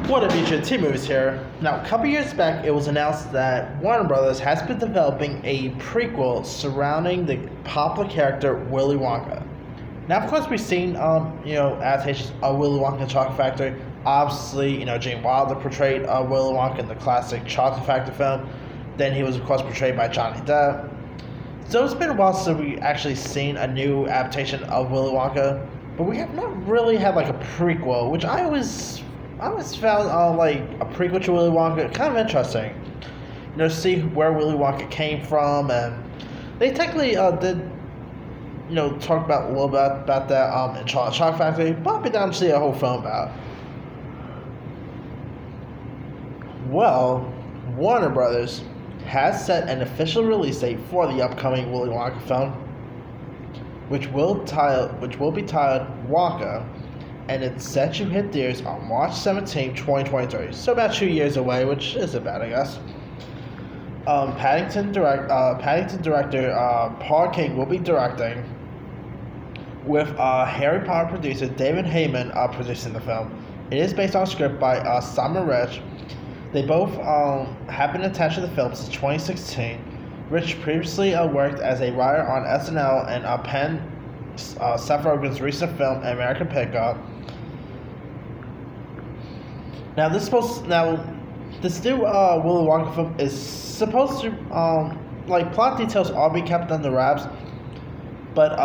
What up, YouTube? T-Movies here. Now, a couple years back, it was announced that Warner Brothers has been developing a prequel surrounding the popular character Willy Wonka. Now, of course, we've seen, adaptations of Willy Wonka and Chocolate Factory. Obviously, Gene Wilder portrayed Willy Wonka in the classic Chocolate Factory film. Then he was, of course, portrayed by Johnny Depp. So it's been a while since we actually seen a new adaptation of Willy Wonka, but we have not really had like a prequel, which I always found like a prequel to Willy Wonka kind of interesting. See where Willy Wonka came from, and they technically did, talk about a little bit about that in Chocolate Factory, but I'll be down to see a whole film about. Well, Warner Brothers has set an official release date for the upcoming Willy Wonka film, which will be titled Wonka, and it's set to hit theaters on March 17, 2023. So about 2 years away, which isn't bad, I guess. Paddington director Paul King will be directing, with Harry Potter producer David Heyman producing the film. It is based on a script by Simon Rich. They both have been attached to the film since 2016. Rich previously worked as a writer on SNL and penned Seth Rogen's recent film American Pickup. Now this new Willy Wonka film is supposed to plot details all be kept under wraps, but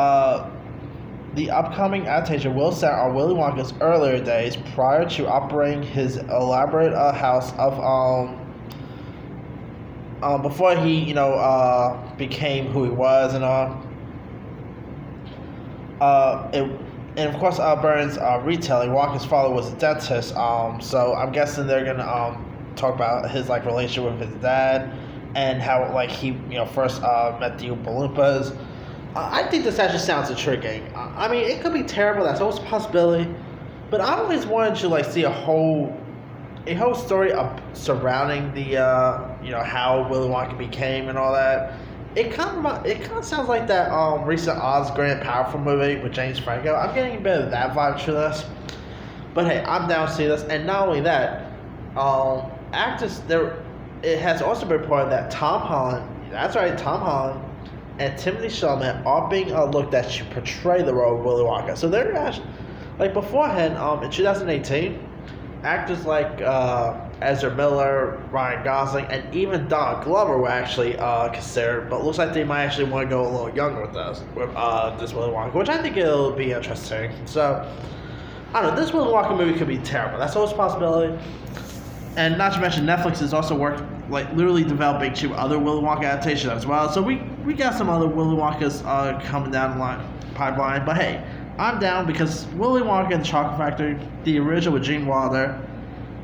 the upcoming adaptation will center on Willy Wonka's earlier days prior to operating his elaborate house before he became who he was and all. And of course, Burns' retelling, Wonka's father was a dentist, so I'm guessing they're gonna talk about his relationship with his dad and how he first met the Oompa Loompas. I think this actually sounds intriguing. I mean, it could be terrible. That's always a possibility, but I always wanted to see a whole story surrounding the how Willy Wonka became and all that. It kind of sounds like that recent Oz Grand Powerful movie with James Franco. I'm getting a bit of that vibe to this. But hey, I'm down to see this. And not only that, actors there. It has also been reported that Tom Holland, and Timothy Chalamet are being looked at to portray the role of Willy Wonka. So they're actually beforehand in 2018. Actors like Ezra Miller, Ryan Gosling, and even Donald Glover were actually considered, but it looks like they might actually want to go a little younger with this Willy Wonka, which I think it'll be interesting. So, I don't know, this Willy Wonka movie could be terrible. That's always a possibility. And not to mention, Netflix has also worked, literally developing 2 other Willy Wonka adaptations as well. So we got some other Willy Wonkas coming down the pipeline. But hey, I'm down because Willy Wonka and the Chocolate Factory, the original with Gene Wilder,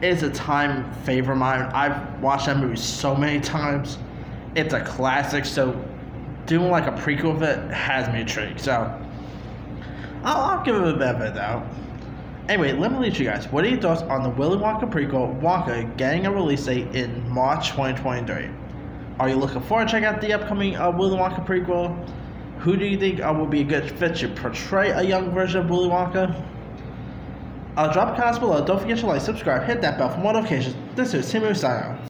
is a time favorite of mine. I've watched that movie so many times. It's a classic, so doing a prequel of it has me intrigued. So I'll give it a bit of it though. Anyway, let me leave you guys. What are your thoughts on the Willy Wonka prequel, Wonka, getting a release date in March 2023? Are you looking forward to checking out the upcoming Willy Wonka prequel? Who do you think will be a good fit to portray a young version of Willy Wonka? Drop comments below. Don't forget to subscribe, hit that bell for more notifications. This is Tim signing out.